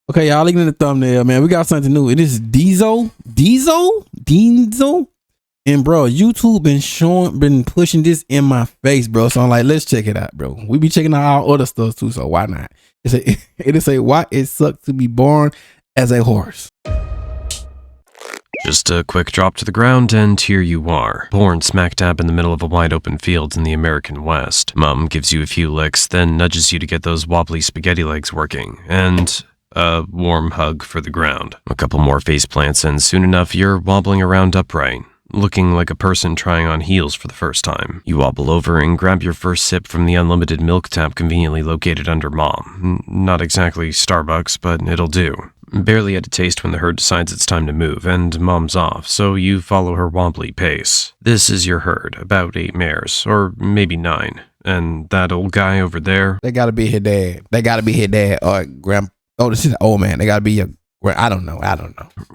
Okay, y'all looking at the thumbnail, man. We got something new. It is Diesel. And bro, YouTube been pushing this in my face, bro. So I'm like, let's check it out, bro. We be checking out our other stuff too, so why not? It say why it sucks to be born as a horse. Just a quick drop to the ground, and here you are, born smack dab in the middle of a wide open field in the American West. Mom gives you a few licks, then nudges you to get those wobbly spaghetti legs working, and a warm hug for the ground. A couple more face plants, and soon enough you're wobbling around upright, looking like a person trying on heels for the first time. You wobble over and grab your first sip from the unlimited milk tap conveniently located under Mom. Not exactly Starbucks, but it'll do. Barely had a taste when the herd decides it's time to move, and Mom's off, so you follow her wobbly pace. This is your herd, about 8 mares, or maybe 9. And that old guy over there? They gotta be his dad. Or grand. Oh, this is an old man. They gotta be your. I don't know.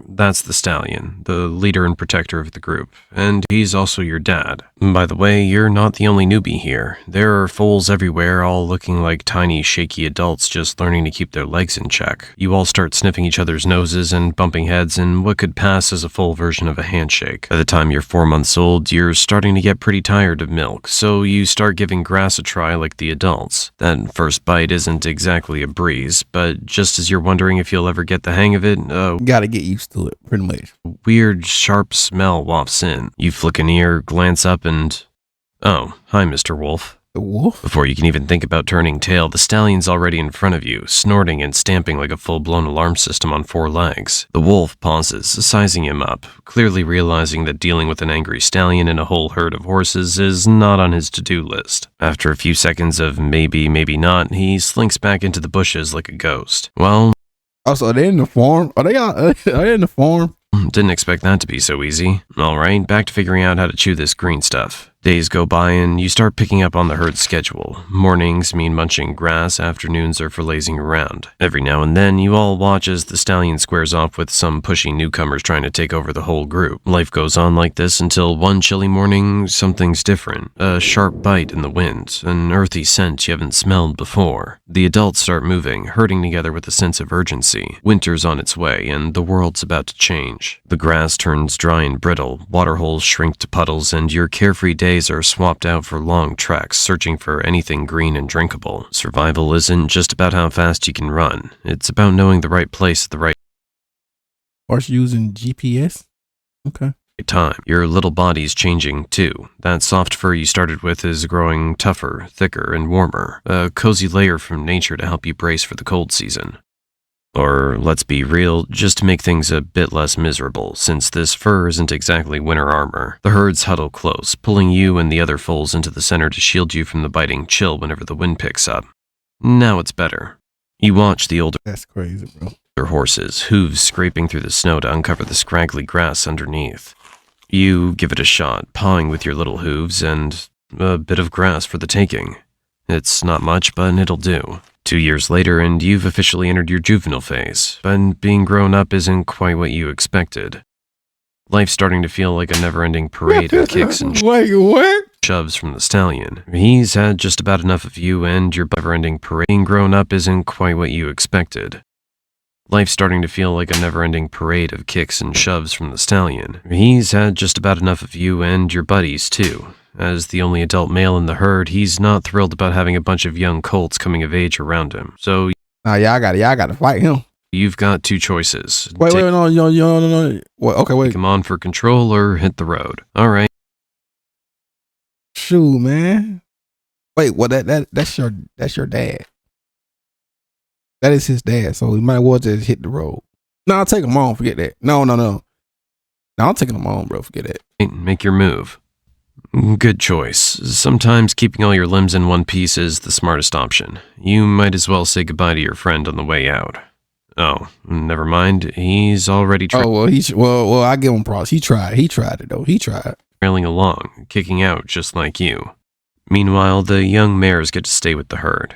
That's the stallion, the leader and protector of the group, and he's also your dad. By the way, you're not the only newbie here. There are foals everywhere, all looking like tiny, shaky adults just learning to keep their legs in check. You all start sniffing each other's noses and bumping heads in what could pass as a full version of a handshake. By the time you're 4 months old, you're starting to get pretty tired of milk, so you start giving grass a try like the adults. That first bite isn't exactly a breeze, but just as you're wondering if you'll ever get the hang of it, gotta get used to it, pretty much. Weird, sharp smell wafts in. You flick an ear, glance up, and... Oh, hi, Mr. Wolf. The wolf? Before you can even think about turning tail, the stallion's already in front of you, snorting and stamping like a full-blown alarm system on 4 legs. The wolf pauses, sizing him up, clearly realizing that dealing with an angry stallion and a whole herd of horses is not on his to-do list. After a few seconds of maybe, maybe not, he slinks back into the bushes like a ghost. Well... Oh, so are they in the farm? Are they in the farm? Didn't expect that to be so easy. Alright, back to figuring out how to chew this green stuff. Days go by and you start picking up on the herd's schedule. Mornings mean munching grass, afternoons are for lazing around. Every now and then, you all watch as the stallion squares off with some pushy newcomers trying to take over the whole group. Life goes on like this until one chilly morning, something's different. A sharp bite in the wind, an earthy scent you haven't smelled before. The adults start moving, herding together with a sense of urgency. Winter's on its way, and the world's about to change. The grass turns dry and brittle, waterholes shrink to puddles, and your carefree days are swapped out for long treks, searching for anything green and drinkable. Survival isn't just about how fast you can run. It's about knowing the right place at the right Horse using GPS? Okay. time. Your little body's changing, too. That soft fur you started with is growing tougher, thicker, and warmer. A cozy layer from nature to help you brace for the cold season. Or, let's be real, just to make things a bit less miserable, since this fur isn't exactly winter armor. The herds huddle close, pulling you and the other foals into the center to shield you from the biting chill whenever the wind picks up. Now it's better. You watch the older That's crazy, bro. horses, hooves scraping through the snow to uncover the scraggly grass underneath. You give it a shot, pawing with your little hooves, and a bit of grass for the taking. It's not much, but it'll do. 2 years later, and you've officially entered your juvenile phase, but being grown up isn't quite what you expected. Life's starting to feel like a never-ending parade of kicks and shoves from the stallion. He's had just about enough of you, and your never-ending parade. Being grown up isn't quite what you expected. Life's starting to feel like a never-ending parade of kicks and shoves from the stallion. He's had just about enough of you and your buddies, too. As the only adult male in the herd, he's not thrilled about having a bunch of young colts coming of age around him. So, y'all gotta fight him. You've got 2 choices. Wait, no. What? Okay, wait. Take him on for control or hit the road. All right. Shoot, man. Wait, well, that's your dad. That is his dad, so he might as well just hit the road. No, I'll take him on. Forget that. No. No, I'm taking him on, bro. Forget that. Make your move. Good choice. Sometimes keeping all your limbs in one piece is the smartest option. You might as well say goodbye to your friend on the way out. Oh, never mind. He's already well, I give him props. He tried it though. He tried. Trailing along, kicking out just like you. Meanwhile, the young mares get to stay with the herd.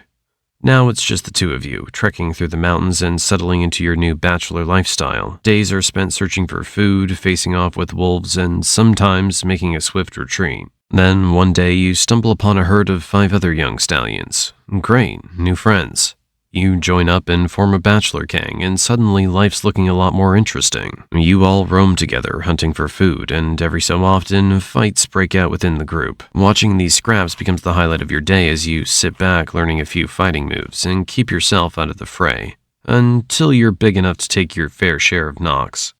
Now it's just the 2 of you, trekking through the mountains and settling into your new bachelor lifestyle. Days are spent searching for food, facing off with wolves, and sometimes making a swift retreat. Then, one day, you stumble upon a herd of 5 other young stallions. Great, new friends. You join up and form a bachelor gang, and suddenly life's looking a lot more interesting. You all roam together, hunting for food, and every so often, fights break out within the group. Watching these scraps becomes the highlight of your day as you sit back learning a few fighting moves and keep yourself out of the fray, until you're big enough to take your fair share of knocks.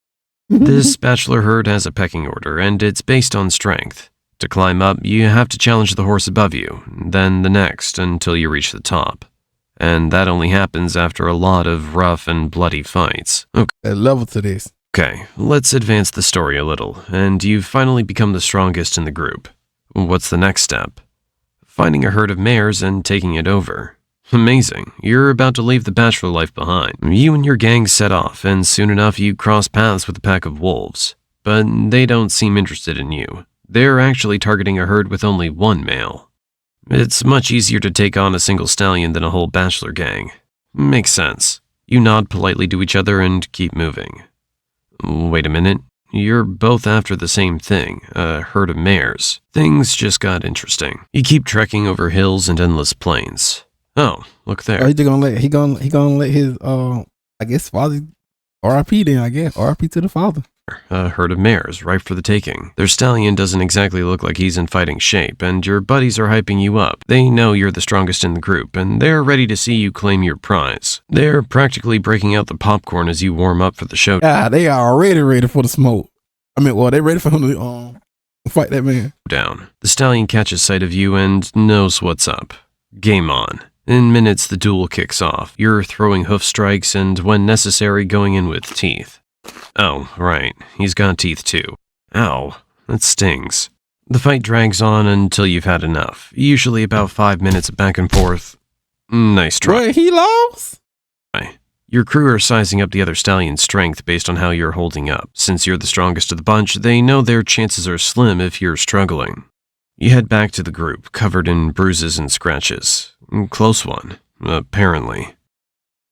This bachelor herd has a pecking order, and it's based on strength. To climb up, you have to challenge the horse above you, then the next, until you reach the top. And that only happens after a lot of rough and bloody fights. There's level to this. Okay, let's advance the story a little, and you've finally become the strongest in the group. What's the next step? Finding a herd of mares and taking it over. Amazing, you're about to leave the bachelor life behind. You and your gang set off, and soon enough you cross paths with a pack of wolves. But they don't seem interested in you. They're actually targeting a herd with only one male. It's much easier to take on a single stallion than a whole bachelor gang. Makes sense. You nod politely to each other and keep moving. Wait a minute. You're both after the same thing, a herd of mares. Things just got interesting. You keep trekking over hills and endless plains. Oh, look there. He gonna let his I guess father R.I.P. then, I guess. R.I.P. to the father. A herd of mares, ripe for the taking. Their stallion doesn't exactly look like he's in fighting shape, and your buddies are hyping you up. They know you're the strongest in the group, and they're ready to see you claim your prize. They're practically breaking out the popcorn as you warm up for the show. Yeah, they are already ready for the smoke. I mean, well, they ready for him to fight that man. Down. The stallion catches sight of you and knows what's up. Game on. In minutes, the duel kicks off. You're throwing hoof strikes and, when necessary, going in with teeth. Oh, right. He's got teeth too. Ow. That stings. The fight drags on until you've had enough. Usually about 5 minutes of back and forth. Nice try. Wait, he lost? Your crew are sizing up the other stallion's strength based on how you're holding up. Since you're the strongest of the bunch, they know their chances are slim if you're struggling. You head back to the group, covered in bruises and scratches. Close one, apparently.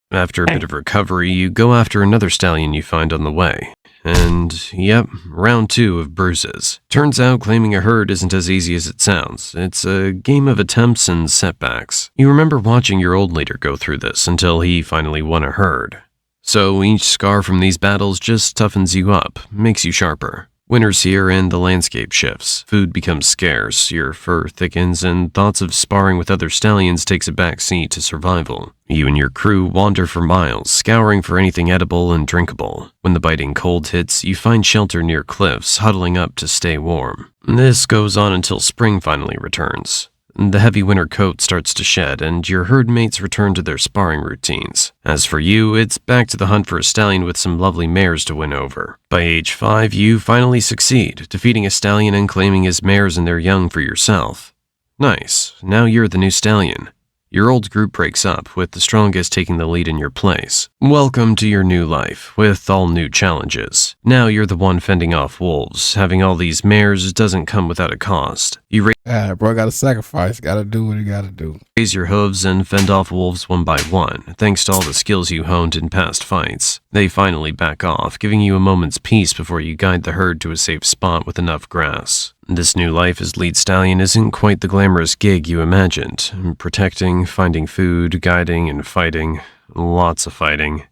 After a bit of recovery, you go after another stallion you find on the way. And, yep, round 2 of bruises. Turns out claiming a herd isn't as easy as it sounds. It's a game of attempts and setbacks. You remember watching your old leader go through this until he finally won a herd. So each scar from these battles just toughens you up, makes you sharper. Winter's here and the landscape shifts. Food becomes scarce, your fur thickens, and thoughts of sparring with other stallions takes a back seat to survival. You and your crew wander for miles, scouring for anything edible and drinkable. When the biting cold hits, you find shelter near cliffs, huddling up to stay warm. This goes on until spring finally returns. The heavy winter coat starts to shed, and your herd mates return to their sparring routines. As for you, it's back to the hunt for a stallion with some lovely mares to win over. By age 5, you finally succeed, defeating a stallion and claiming his mares and their young for yourself. Nice, now you're the new stallion. Your old group breaks up, with the strongest taking the lead in your place. Welcome to your new life, with all new challenges. Now you're the one fending off wolves. Having all these mares doesn't come without a cost. You Bro, gotta sacrifice, gotta do what you gotta do. raise your hooves and fend off wolves one by one, thanks to all the skills you honed in past fights. They finally back off, giving you a moment's peace before you guide the herd to a safe spot with enough grass. This new life as lead stallion isn't quite the glamorous gig you imagined. Protecting, finding food, guiding, and fighting. Lots of fighting.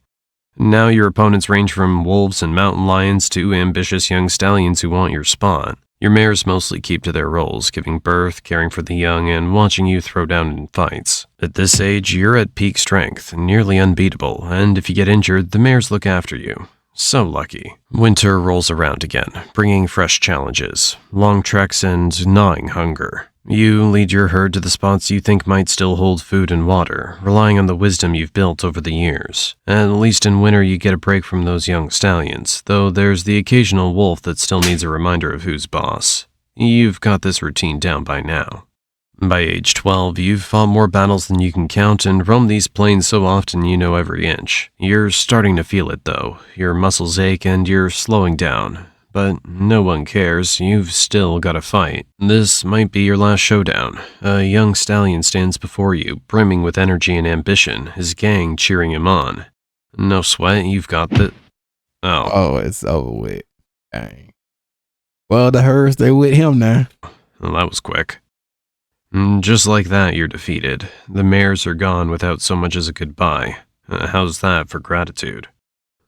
Now your opponents range from wolves and mountain lions to ambitious young stallions who want your spot. Your mares mostly keep to their roles, giving birth, caring for the young, and watching you throw down in fights. At this age, you're at peak strength, nearly unbeatable, and if you get injured, the mares look after you. So lucky. Winter rolls around again, bringing fresh challenges, long treks, and gnawing hunger. You lead your herd to the spots you think might still hold food and water, relying on the wisdom you've built over the years. At least in winter you get a break from those young stallions, though there's the occasional wolf that still needs a reminder of who's boss. You've got this routine down by now. By age 12, you've fought more battles than you can count and roamed these plains so often you know every inch. You're starting to feel it though. Your muscles ache and you're slowing down. But no one cares, you've still got to fight. This might be your last showdown. A young stallion stands before you, brimming with energy and ambition, his gang cheering him on. No sweat, you've got the... Oh, it's over with. Dang. Well, the herds, they with him now. Well, that was quick. And just like that, you're defeated. The mares are gone without so much as a goodbye. How's that for gratitude?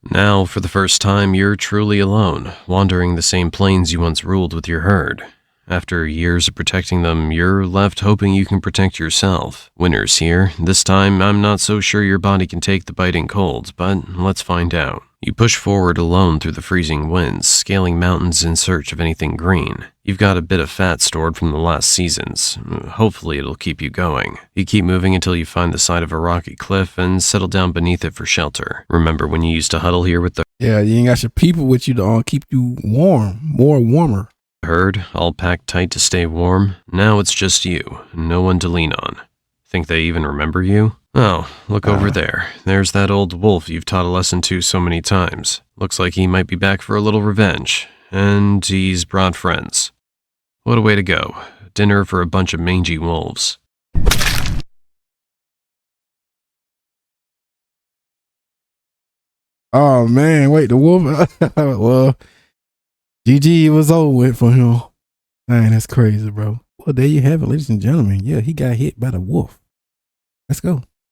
Now, for the first time, you're truly alone, wandering the same plains you once ruled with your herd. After years of protecting them, you're left hoping you can protect yourself. Winter's here. This time, I'm not so sure your body can take the biting cold, but let's find out. You push forward alone through the freezing winds, scaling mountains in search of anything green. You've got a bit of fat stored from the last seasons. Hopefully it'll keep you going. You keep moving until you find the side of a rocky cliff and settle down beneath it for shelter. Remember when you used to huddle here with the Yeah, you ain't got your people with you to keep you warm, more warmer. herd, all packed tight to stay warm? Now it's just you, no one to lean on. Think they even remember you? Oh, look over there. There's that old wolf you've taught a lesson to so many times. Looks like he might be back for a little revenge. And he's brought friends. What a way to go. Dinner for a bunch of mangy wolves. Oh man, wait, the wolf. Well, GG, it was over with for him. Man, that's crazy, bro. Well, there you have it, ladies and gentlemen. Yeah, he got hit by the wolf. Let's go.